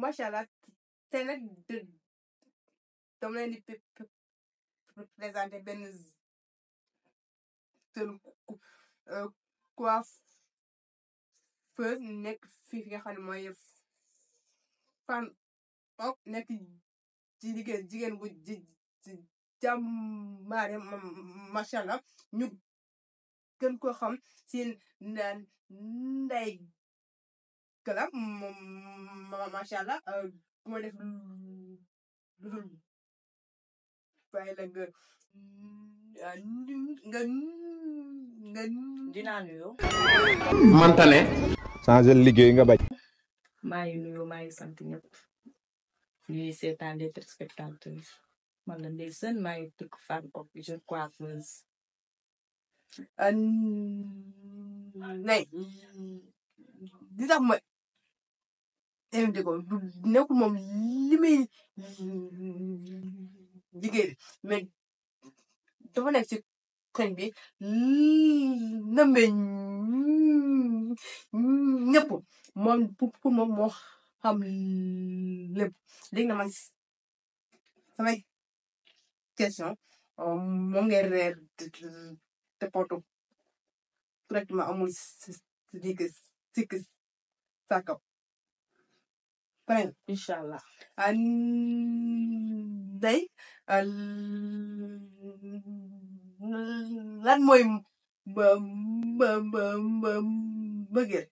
macha allah tey nag dama leen di présenté benn jeune coiffeuse nekk fii nga xam ne mooy fan ok nekk jigéen bu jàmbaare macha allah ñu gën ko xam si Ndeye Gala moom macha allah moo def lu dul bàyyi la nga dinaa nuyoo. mantane changer liggéey nga bañ. maa ngi nuyoo maa ngi sant ñëpp ñuy seetaan les téléspectateurs man la Ndeye Sène maa ngi tukk fan ok jeune coiffeuse. Ndeye di tax ma invité ko nekkul moom li muy liggéey mais dafa nekk ci koñ bi nëmbe ñëpp moom pour moom moo xam lépp léegi na man samay question moom ngay reer te poto correctement amul sikk sàkkaw pare incha allah. Ndeye lan mooy mbëggeel.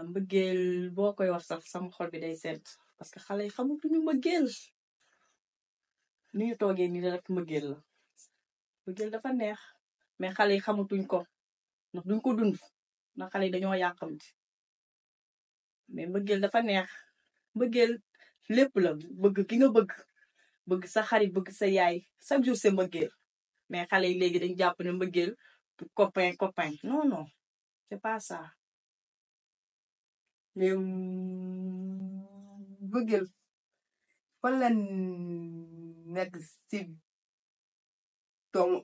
mbëggeel boo koy wax sax sama xol bi day sedd parce que xale yi xamatuñu mbëggeel ni ñu toogee nii rek mbëggeel la mbëggeel dafa neex mais xale yi xamatuñ ko ndax duñ ko dund ndax xale yi dañoo yàqamti mais mbëggeel dafa neex mbëggeel lépp la bëgg ki nga bëgg sa xarit bëgg sa yaay chaque jour c'est mbëggeel mais xale yi léegi dañ jàpp ne mbëggeel copain non non c'est pas ça. mais mbëggeel fan la nekk si doomu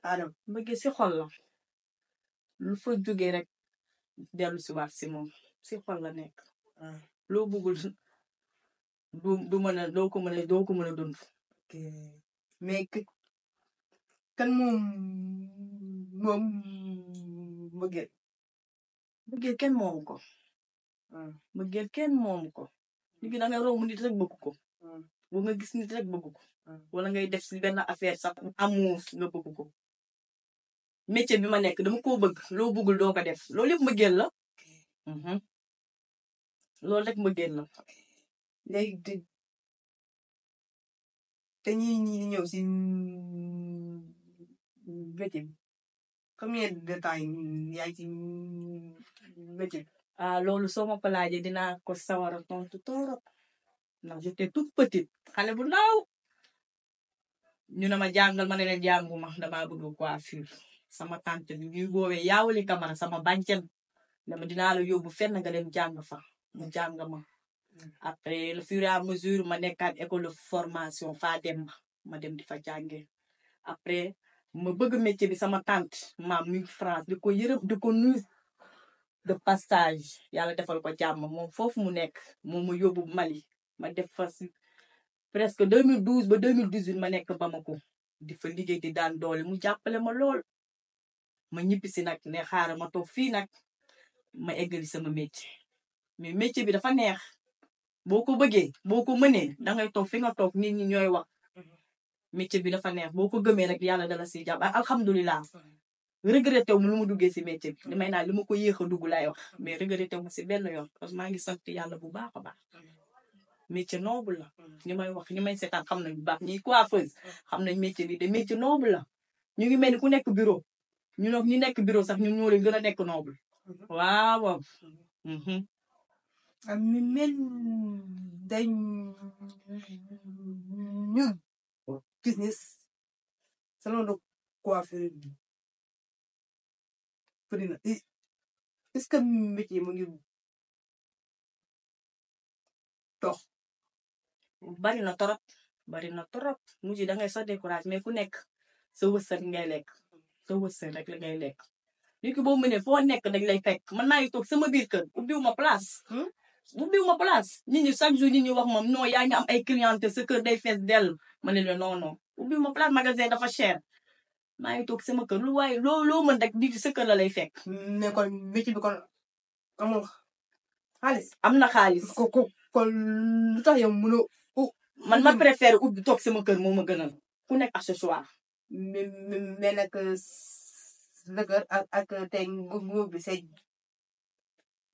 aadama. mbëggeel si xol la lu fa jógee rek dellu si waat si moom si xol la nekk. loo bëggul du mën a doo ko mën a dund. mais kan moom mbëggeel kenn moomu ko. mbëggeel kenn moomu ko. léegi da nga romb nit rek bëgg ko. bu nga gis nit rek bëgg ko. wala ngay def si benn affaire sax amour nga bëgg ko. métier bi ma nekk dama koo bëgg loo bëggul doo ko def loolu yëpp mbëggeel la. loolu rek mbëggeel la. léegi te ñi ñëw si métier bi combien de temps yaa ngi si métier bi. loolu soo ma ko laajee dinaa ko sawar a tontu torop ndax j'étais toute petite xale bu ndaw ñu ne ma jàngal ma ne leen jànguma damaa bëgg coiffure sama tante bi ñuy woowee yaawali Camara sama bànqen dama dinaa la yóbbu fenn nga dem jàng fa mu jàng ma. après le fur et à mesure ma nekkaat école de formation faa dem ma dem di fa jàngee après ma bëgg métier bi sama tante maam mi France di ko yërëm di ko nuyu de passage yàlla defal ko jàmm moom foofu mu nekk moom ma yóbbu Mali ma def fa si presque 2012 ba 2018 ma nekk Bamako di fa liggéey di daan doole mu jàppale ma lool ma ñibbisi nag ne xaaral ma toog fii nag ma eggali sama métier mais métier bi dafa neex. boo ko bëggee boo ko mënee dangay toog fi nga toog nit ñi ñooy wax métier bi dafa neex boo ko gëmee rek yàlla dala si jàpp alhamdulilah regretté wu ma lu mu duggee si métier bi damay naan li ma ko yéex a dugg laay wax mais regretté wu ma si benn yoon parce que maa ngi sant yàlla bu baax a baax métier noble la ñi may wax ñi may seetaan xam nañ bu baax ñi coiffeuse xam nañ métier bi de métier noble la ñu ngi mel ni ku nekk bureau ñu nekk bureau sax ñun ñoo leen gën a nekk noble waaw. mel dañ ñu business salon de coiffure bëri na est-ce que métier mu ngi dox. bari na torop mujj da ngay sax découragé mais ku nekk sa wërsëg ngay lekk sa wërsëg rek la ngay lekk nit ki boo mënee foo nekk dañ lay fekk man maa ngi toog sama biir kër ubbiwuma place ubbiwuma place nit ñi chaque jour nit ñi wax moom non yaa ngi am ay clientèle sa kër day fees dell ma ne la non non ubbiwuma place magasin dafa cher maa ngi toog sama kër lu waaye loo mën rek nit sa kër la lay fekk. mais kon métier bi kon amul xaalis. am na xaalis. kon lu tax yow mënoo. man ma préfère ubbi toog sama kër moo ma gënal ku nekk ak ce choix. mais nag sa kër ak tey nguur bi say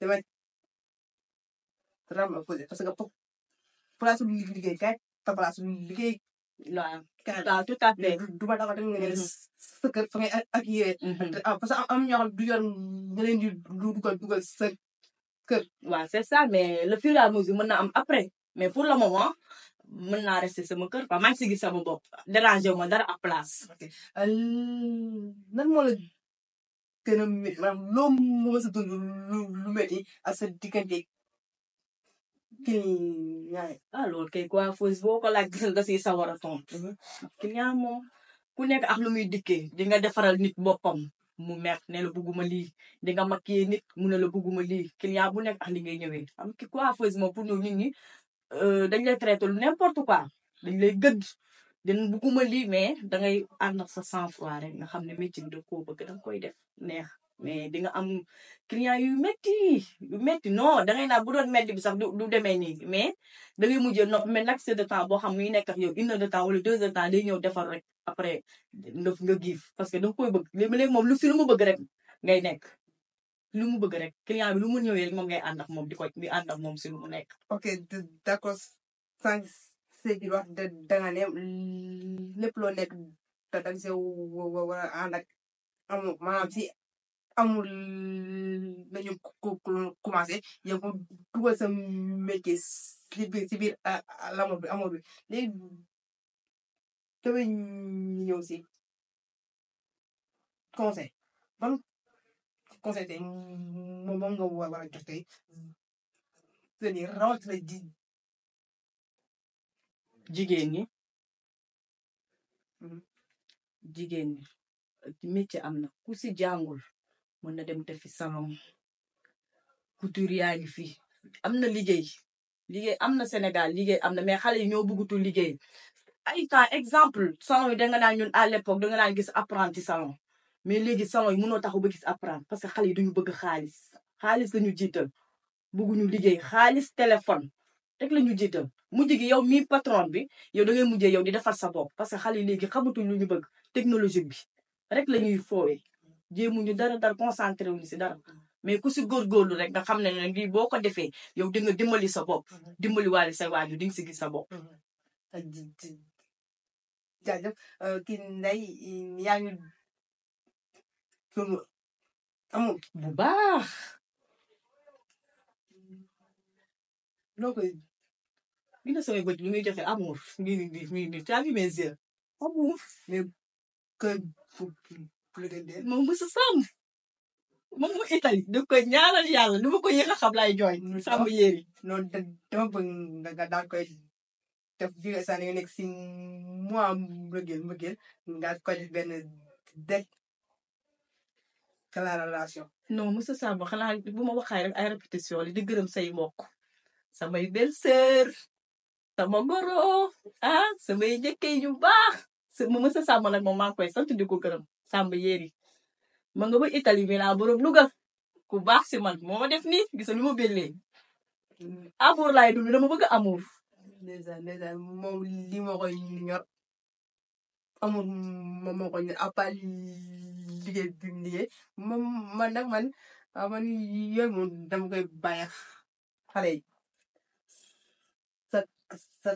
damay ram posé parce que place bu liggéey kay ta place bu liggéey. waaw tout à fait. du ma dafa dem nga ne sa kër fa ngay ak yéen. parce que am ñoo xam du yoon nga leen di dugal sa kër. waaw c'est ça mais le fur et à mesure mën na am après mais pour le moment mën naa rester sama kër quoi maa ngi si gis sama bopp déranger wu ma dara à place. ok nan moo la gën a métti maanaam loo mës a dund lu métti ak sa diggante client. loolu kay coiffeuse boo ko laaj gis nga si sawar a tontu. client moom ku nekk ak lu muy dikkee di nga defaral nit boppam mu mer ne la bugguma lii di nga maquiller nit mu ne la bugguma lii client bu nekk ak li ngay ñëwee am ki coiffeuse moom pour ñëw nit ñi dañ lay traité lu n'importe quoi dañ lay gëdd den bugguma lii mais dangay ànd ak sa sang-froid rek nga xam ne métier bi da koo bëgg danga koy def neex mais di nga am client yu métti non dangay naan bu doon métti bi sax du demee nii mais dangay mujjee nopp mais nag c'est de temps boo xam muy nekk ak yow 1 heure de temps wala 2 heures de temps day ñëw defar rek après nga giif parce que danga koy bëgg léegi moom lu mu bëgg rek ngay nekk lu mu bëgg rek client bi lu mu ñëwee rek moom ngay ànd ak moom di ànd ak moom si lu mu nekk. ok d'accord sànq Seydou wax danga ne lépp loo nekk da nga see war a ànd ak amul maanaam si amul nañu commencé yow ko dugal sa métier si biir amour bi léegi damay ñëw si conseil ban conseil tey moom nga war a jox tey te ni rawatina jigéen ñi métier am na ku si jàngul mën na dem defi salon couture yaa ngi fi am na liggéey am na Sénégal liggéey am na mais xale yi ñoo bëggutul liggéey ay temps exemple salon yi danga naan ñun à l'époque danga naan gis apprenti salon mais léegi salon yi mënoo taxu ba gis apprenti parce que xale yi duñu bëgg xaalis lañu jiital bëgguñu liggéey xaalis téléphone rek la ñu jiital mujj gi yow mi patron bi yow da ngay mujjee yow di defar sa bopp parce que xale yi léegi xamatuñ lu ñu bëgg technologie bi rek la ñuy foowee jéemuñu dara concentré wuñu si dara mais ku si góorgóorlu rek nga xam ne ne lii boo ko defee yow di nga dimbali sa bopp dimbali waale sa waaju di nga si gis sa bopp. jaajëf kii Ndeye yaa ngi amul bu baax. loo koy gis samay bët lu muy joxe amour nii tu as vu mes yeux amour mais que moom mësa sàmm moom mu Italie da koy ñaanal yàlla lu ma ko yéex a xam laay jooy sàmm yéeri non dama bëgg nga daal koy def bi sa nga nekk si mois mbëggeel nga koy def benn déclaration. non mësa sàmm xanaa bu ma waxaay rek ay répétition li di gërëm say mbokk samay belle-sœur sama goro samay njëkkee yu baax ma mësa sàmm nag moom maa ngi koy sant di ko gërëm sàmm yéeri ma nga ba Italie bi naa borom Louga ku baax si man moo ma def nii gis lu ma bellee amour laay dund dama bëgg amour. ndeysaan moom li ma koy ñor amour moom moo koy ñor à part liggéey bi mu liggéey man yooyu moom dama koy bàyyi xale yi sa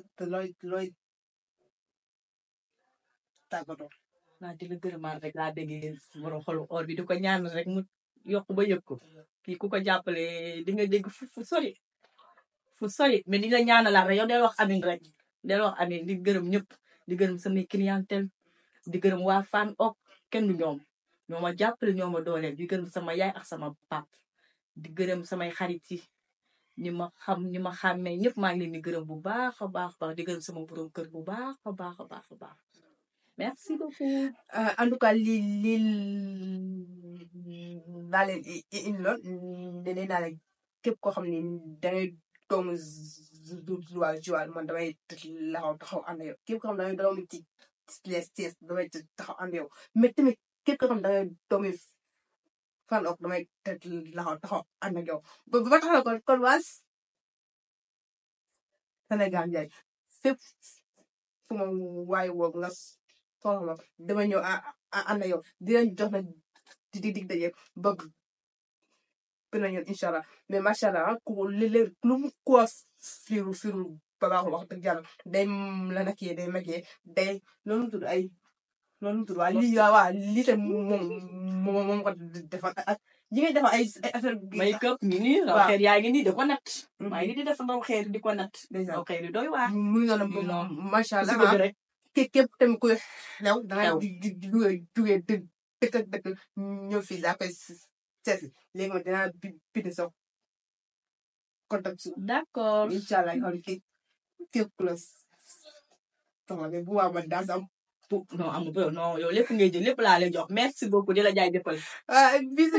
looy tàggatoo. naa di la gërëmaat rek laa déggee borom xolu or bi di ko ñaan rek mu yokk ba yëg ko kii ku ko jàppale di nga dégg fu sori mais di nga ñaanalaat rek yow del wax amin rek del wax amin di gërëm ñëpp di gërëm samay clientèle di gërëm waa Fann ok kenn du ñoo ma jàppale ñoo ma dooleel di gërëm sama yaay ak sama pap di gërëm samay xarit yi ñi ma xàmmee ñëpp maa ngi leen di gërëm bu baax a baax di gërëm sama borom kër bu baax a baax merci beaucoup. en tout cas lii laa leen indiloon nee naa leen képp koo xam ne dangay doomu Joal man damay taxaw ànd yow képp koo xam ne dangay doomu ci Thiès damay taxaw ànd yow mais tamit képp koo xam ne dangay doomu Fan ok damay taxaw ànd ak yow ba tax na kon waa Sénégal njaay fépp fu ma waaye woo nga soxla ma dama ñëw ànd ak yow di leen jox na dig daje ba beneen yoon incha allah mais macha allah ku léeg-léeg lu mu ko firu ba baaxul wax dëgg yàlla day la nakee day magee day loolu tudd ay loolu tudd waa lii waa lii tam moom ko defal ak yi ngay defal ay affaire make-up ngi nii raw xeer yaa ngi nii di ko natt maa ngi di def raw xeer di ko natt raw xeer yi doy waar muy noonu macha allah si bëgg rek képp tamit kuy xew dangay jugee dëkk ak dëkk ñëw fii daa koy seesi léegi ma dinaa bindi sa contact su d'accord incha allah xam képp ku la soxla mais bu waa man daa sam non amul non yow lépp ngay jël lépp laa lay jox merci beaucoup di la jaajëfal bisu